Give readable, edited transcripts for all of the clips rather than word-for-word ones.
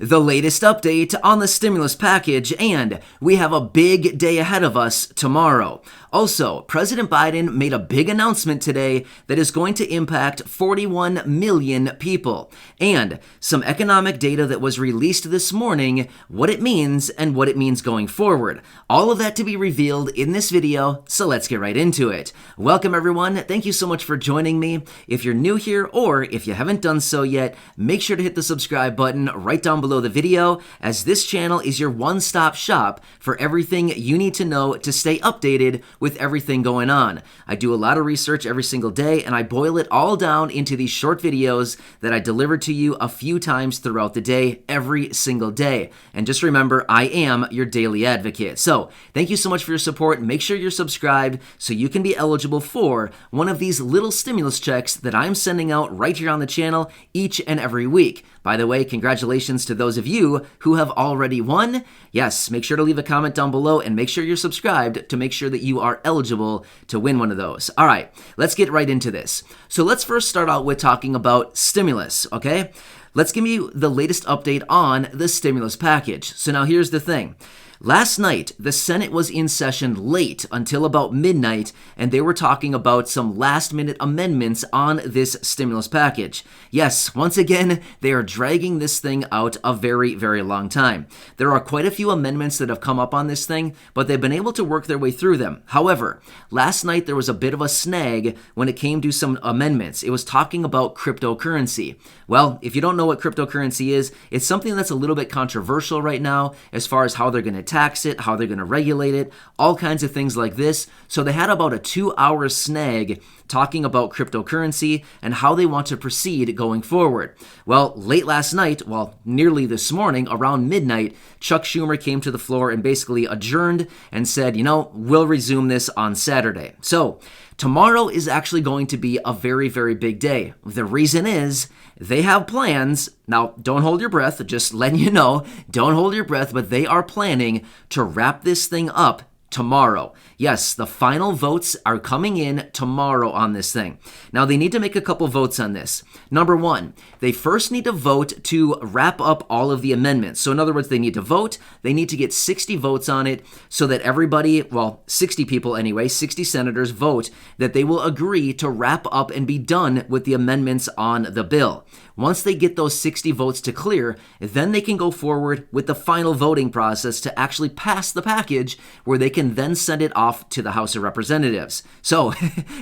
the latest update on the stimulus package, and we have a big day ahead of us tomorrow. Also, President Biden made a big announcement today that is going to impact 41 million people, and some economic data that was released this morning, what it means and what it means going forward. All of that to be revealed in this video, so let's get right into it. Welcome everyone, thank you so much for joining me. If you're new here or if you haven't done so yet, make sure to hit the subscribe button right down below the video, as this channel is your one-stop shop for everything you need to know to stay updated with everything going on. I do a lot of research every single day, and I boil it all down into these short videos that I deliver to you a few times throughout the day, every single day. And just remember, I am your daily advocate. So thank you so much for your support. Make sure you're subscribed so you can be eligible for one of these little stimulus checks that I'm sending out right here on the channel each and every week. By the way, congratulations to those of you who have already won. Yes, make sure to leave a comment down below and make sure you're subscribed to make sure that you are eligible to win one of those. All right, let's get right into this. So let's first start out with talking about stimulus, okay? Let's give you the latest update on the stimulus package. So now here's the thing. Last night, the Senate was in session late until about midnight, and they were talking about some last-minute amendments on this stimulus package. Yes, once again, they are dragging this thing out a very, very long time. There are quite a few amendments that have come up on this thing, but they've been able to work their way through them. However, last night there was a bit of a snag when it came to some amendments. It was talking about cryptocurrency. Well, if you don't know what cryptocurrency is, it's something that's a little bit controversial right now as far as how they're going to tax it, how they're going to regulate it, all kinds of things like this. So they had about a 2-hour snag talking about cryptocurrency and how they want to proceed going forward. Well, late last night, nearly this morning, around midnight, Chuck Schumer came to the floor and basically adjourned and said, we'll resume this on Saturday. So tomorrow is actually going to be a very, very big day. The reason is they have plans. Now, don't hold your breath, just letting you know, don't hold your breath, but they are planning to wrap this thing up tomorrow. Yes, the final votes are coming in tomorrow on this thing. Now, they need to make a couple votes on this. Number one, they first need to vote to wrap up all of the amendments. So in other words, they need to vote. They need to get 60 votes on it so that everybody, 60 people anyway, 60 senators vote that they will agree to wrap up and be done with the amendments on the bill. Once they get those 60 votes to clear, then they can go forward with the final voting process to actually pass the package, where they can then send it off to the House of Representatives. So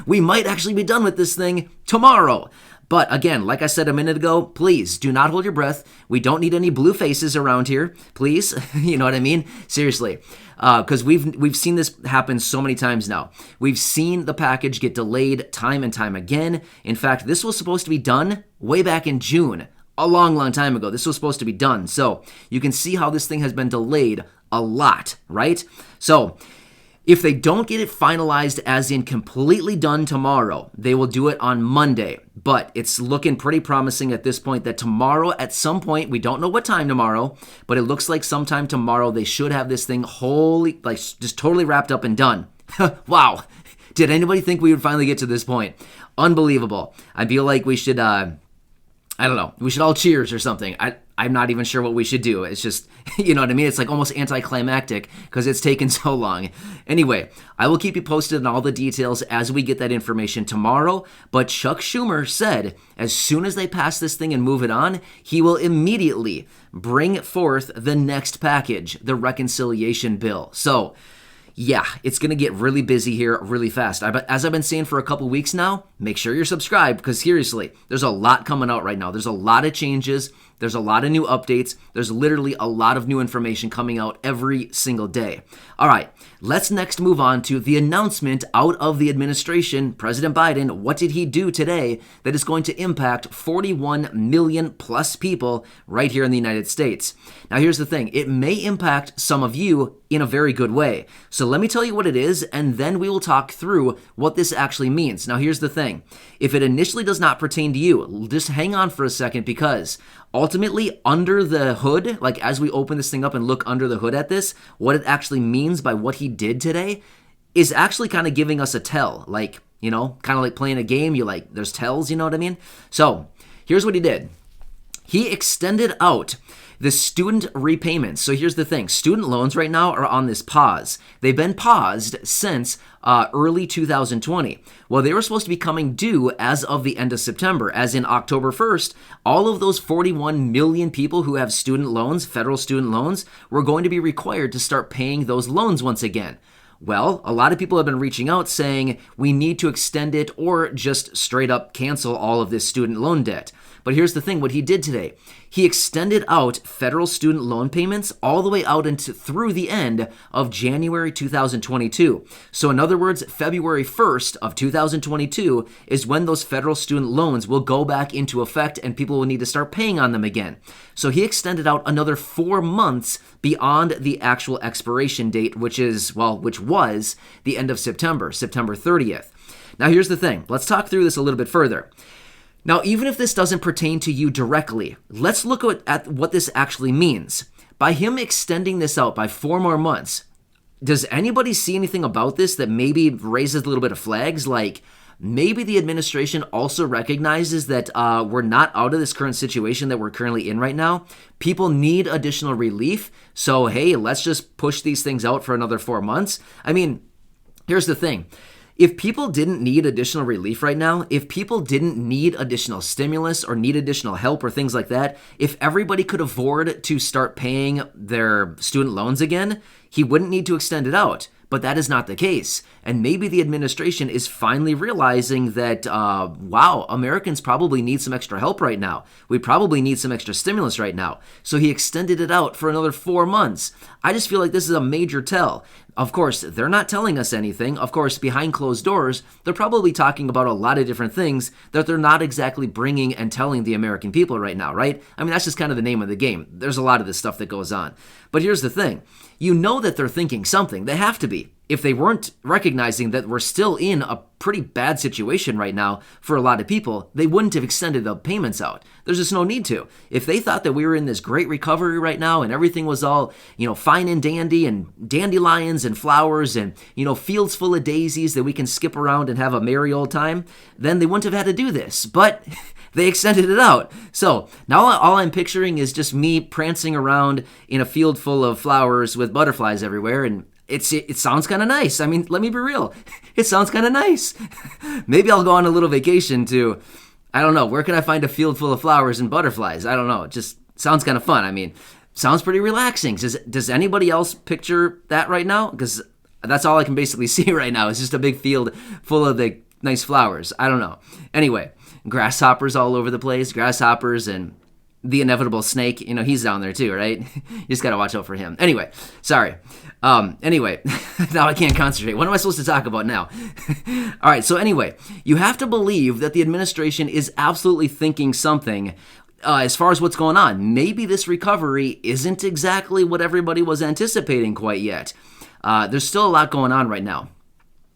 we might actually be done with this thing tomorrow. But again, like I said a minute ago, please do not hold your breath. We don't need any blue faces around here, please. You know what I mean? Seriously. Because we've seen this happen so many times now. We've seen the package get delayed time and time again. In fact, this was supposed to be done way back in June. A long, long time ago. This was supposed to be done. So you can see how this thing has been delayed a lot, right? So if they don't get it finalized as in completely done tomorrow, they will do it on Monday. But it's looking pretty promising at this point that tomorrow at some point, we don't know what time tomorrow, but it looks like sometime tomorrow they should have this thing just totally wrapped up and done. Wow. Did anybody think we would finally get to this point? Unbelievable. I feel like we should, I don't know, we should all cheers or something. I'm not even sure what we should do. It's just, you know what I mean? It's like almost anticlimactic because it's taken so long. Anyway, I will keep you posted on all the details as we get that information tomorrow. But Chuck Schumer said as soon as they pass this thing and move it on, he will immediately bring forth the next package, the reconciliation bill. So yeah, it's going to get really busy here really fast. As I've been saying for a couple weeks now, make sure you're subscribed because seriously, there's a lot coming out right now. There's a lot of changes. There's a lot of new updates. There's literally a lot of new information coming out every single day. All right, let's next move on to the announcement out of the administration. President Biden, what did he do today that is going to impact 41 million plus people right here in the United States? Now, here's the thing. It may impact some of you in a very good way. So let me tell you what it is, and then we will talk through what this actually means. Now, here's the thing. If it initially does not pertain to you, just hang on for a second, because ultimately, under the hood, like as we open this thing up and look under the hood at this, what it actually means by what he did today is actually kind of giving us a tell. Like, kind of like playing a game, there's tells, you know what I mean? So here's what he did. He extended out The student repayments. So here's the thing. Student loans right now are on this pause. They've been paused since early 2020. Well, they were supposed to be coming due as of the end of September, as in October 1st. All of those 41 million people who have student loans, federal student loans, were going to be required to start paying those loans once again. Well, a lot of people have been reaching out saying we need to extend it or just straight up cancel all of this student loan debt. But here's the thing, what he did today, he extended out federal student loan payments all the way out into through the end of January 2022. So in other words, February 1st of 2022 is when those federal student loans will go back into effect and people will need to start paying on them again. So he extended out another 4 months beyond the actual expiration date, which was the end of September 30th. Now here's the thing, let's talk through this a little bit further. Now, even if this doesn't pertain to you directly, let's look at what this actually means. By him extending this out by 4 more months, does anybody see anything about this that maybe raises a little bit of flags? Like, maybe the administration also recognizes that we're not out of this current situation that we're currently in right now. People need additional relief. So, hey, let's just push these things out for another 4 months. I mean, here's the thing. If people didn't need additional relief right now, if people didn't need additional stimulus or need additional help or things like that, if everybody could afford to start paying their student loans again, he wouldn't need to extend it out. But that is not the case. And maybe the administration is finally realizing that, wow, Americans probably need some extra help right now. We probably need some extra stimulus right now. So he extended it out for another 4 months. I just feel like this is a major tell. Of course, they're not telling us anything. Of course, behind closed doors, they're probably talking about a lot of different things that they're not exactly bringing and telling the American people right now, right? I mean, that's just kind of the name of the game. There's a lot of this stuff that goes on. But here's the thing. You know that they're thinking something. They have to be. If they weren't recognizing that we're still in a pretty bad situation right now for a lot of people, they wouldn't have extended the payments out. There's just no need to. If they thought that we were in this great recovery right now and everything was all, fine and dandy and dandelions and flowers and, fields full of daisies that we can skip around and have a merry old time, then they wouldn't have had to do this. But they extended it out. So now all I'm picturing is just me prancing around in a field full of flowers with butterflies everywhere, and it sounds kind of nice. I mean, let me be real. It sounds kind of nice. Maybe I'll go on a little vacation to, I don't know, where can I find a field full of flowers and butterflies? I don't know. It just sounds kind of fun. I mean, sounds pretty relaxing. Does anybody else picture that right now? Because that's all I can basically see right now. It's just a big field full of the nice flowers. I don't know. Anyway, grasshoppers all over the place. Grasshoppers and the inevitable snake. He's down there too, right? You just got to watch out for him. Anyway, sorry. Anyway, now I can't concentrate. What am I supposed to talk about now? All right, so anyway, you have to believe that the administration is absolutely thinking something as far as what's going on. Maybe this recovery isn't exactly what everybody was anticipating quite yet. There's still a lot going on right now.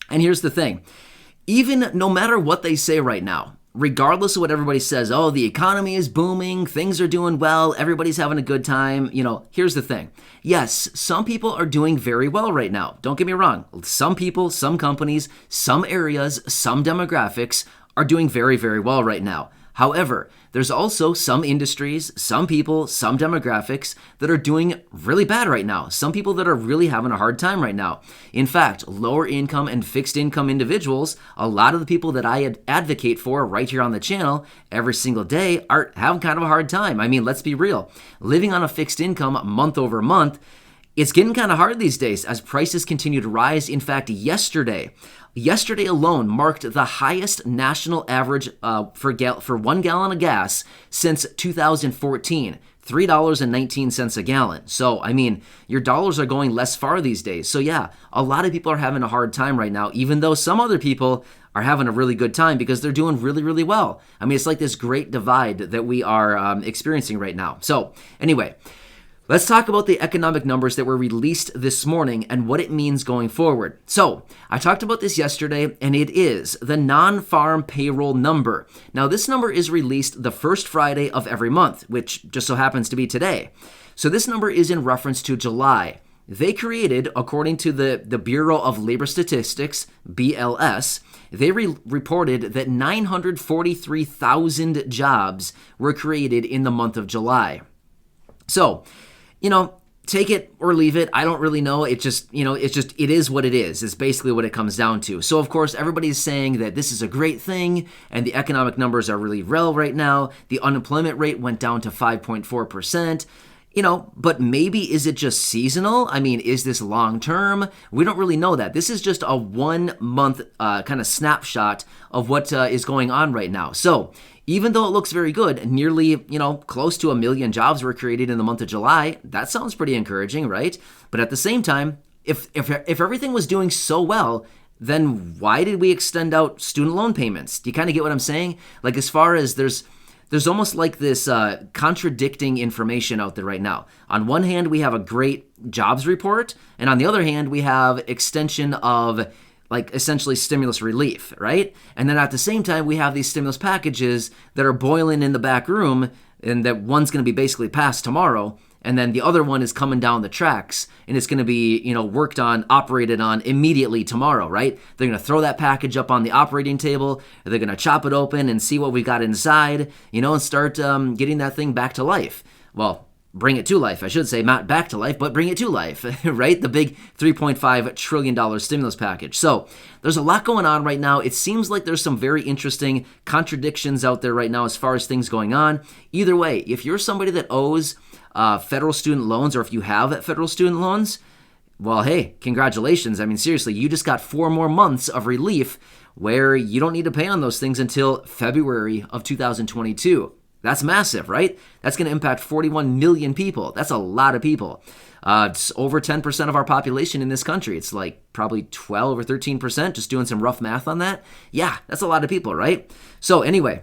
And here's the thing. Even no matter what they say right now, regardless of what everybody says, oh, the economy is booming, things are doing well, everybody's having a good time, here's the thing. Yes, some people are doing very well right now. Don't get me wrong. Some people, some companies, some areas, some demographics are doing very, very well right now. However, there's also some industries, some people, some demographics that are doing really bad right now. Some people that are really having a hard time right now. In fact, lower income and fixed income individuals, a lot of the people that I advocate for right here on the channel every single day are having kind of a hard time. I mean, let's be real. Living on a fixed income month over month, it's getting kind of hard these days as prices continue to rise. In fact, yesterday alone marked the highest national average for 1 gallon of gas since 2014, $3.19 a gallon. So, I mean, your dollars are going less far these days. So yeah, a lot of people are having a hard time right now, even though some other people are having a really good time because they're doing really, really well. I mean, it's like this great divide that we are experiencing right now. So anyway, let's talk about the economic numbers that were released this morning and what it means going forward. So, I talked about this yesterday, and it is the non-farm payroll number. Now, this number is released the first Friday of every month, which just so happens to be today. So, this number is in reference to July. They created, according to the Bureau of Labor Statistics, BLS, they reported that 943,000 jobs were created in the month of July. So, take it or leave it. I don't really know. It is what it is. It's basically what it comes down to. So, of course, everybody's saying that this is a great thing and the economic numbers are really real right now. The unemployment rate went down to 5.4%. But maybe is it just seasonal? I mean, is this long term? We don't really know that. This is just a 1 month kind of snapshot of what is going on right now. So even though it looks very good, nearly, close to 1 million jobs were created in the month of July. That sounds pretty encouraging, right? But at the same time, if everything was doing so well, then why did we extend out student loan payments? Do you kind of get what I'm saying? Like, as far as there's almost like this contradicting information out there right now. On one hand, we have a great jobs report, and on the other hand, we have extension of essentially stimulus relief, right? And then at the same time, we have these stimulus packages that are boiling in the back room, and that one's going to be basically passed tomorrow, and then the other one is coming down the tracks, and it's going to be, worked on, operated on immediately tomorrow, right? They're going to throw that package up on the operating table, they're going to chop it open and see what we got inside, and start getting that thing back to life. Well, bring it to life, I should say, not back to life, but bring it to life, right? The big $3.5 trillion stimulus package. So there's a lot going on right now. It seems like there's some very interesting contradictions out there right now as far as things going on. Either way, if you're somebody that owes federal student loans, or if you have federal student loans, well, hey, congratulations. I mean, seriously, you just got 4 more months of relief where you don't need to pay on those things until February of 2022. That's massive, right? That's going to impact 41 million people. That's a lot of people. It's over 10% of our population in this country. It's like probably 12 or 13%, just doing some rough math on that. Yeah, that's a lot of people, right? So anyway,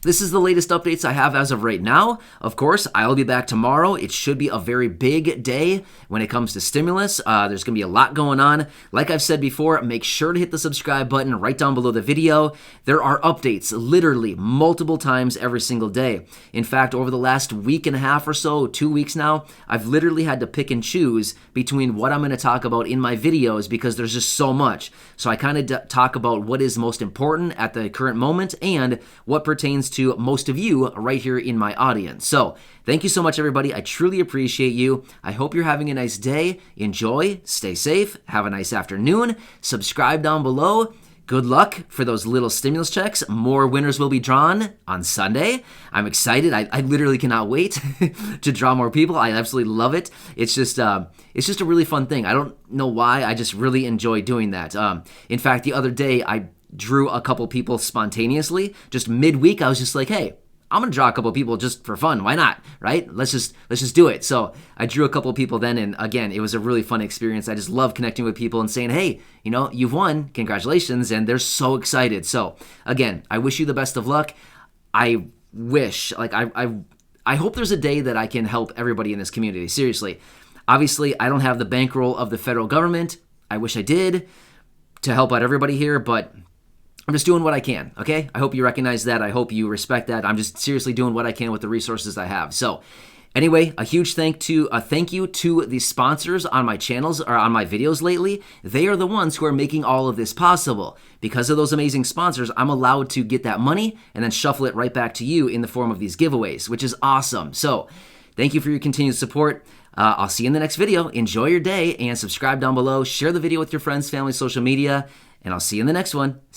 this is the latest updates I have as of right now. Of course, I'll be back tomorrow. It should be a very big day when it comes to stimulus. There's going to be a lot going on. Like I've said before, make sure to hit the subscribe button right down below the video. There are updates literally multiple times every single day. In fact, over the last week and a half or so, 2 weeks now, I've literally had to pick and choose between what I'm going to talk about in my videos because there's just so much. So I kind of talk about what is most important at the current moment and what pertains to most of you right here in my audience. So thank you so much, everybody. I truly appreciate you. I hope you're having a nice day. Enjoy, stay safe, have a nice afternoon. Subscribe down below. Good luck for those little stimulus checks. More winners will be drawn on Sunday. I'm excited. I literally cannot wait to draw more people. I absolutely love it. It's just a really fun thing. I don't know why. I just really enjoy doing that. In fact, the other day I drew a couple people spontaneously. Just midweek, I was just like, hey, I'm gonna draw a couple people just for fun. Why not? Right? Let's just do it. So I drew a couple people then, and again, it was a really fun experience. I just love connecting with people and saying, hey, you've won, congratulations, and they're so excited. So again, I wish you the best of luck. I wish, I hope there's a day that I can help everybody in this community. Seriously. Obviously, I don't have the bankroll of the federal government. I wish I did to help out everybody here, but I'm just doing what I can, okay? I hope you recognize that. I hope you respect that. I'm just seriously doing what I can with the resources I have. So anyway, a huge thank you to the sponsors on my channels or on my videos lately. They are the ones who are making all of this possible. Because of those amazing sponsors, I'm allowed to get that money and then shuffle it right back to you in the form of these giveaways, which is awesome. So thank you for your continued support. I'll see you in the next video. Enjoy your day and subscribe down below. Share the video with your friends, family, social media, and I'll see you in the next one.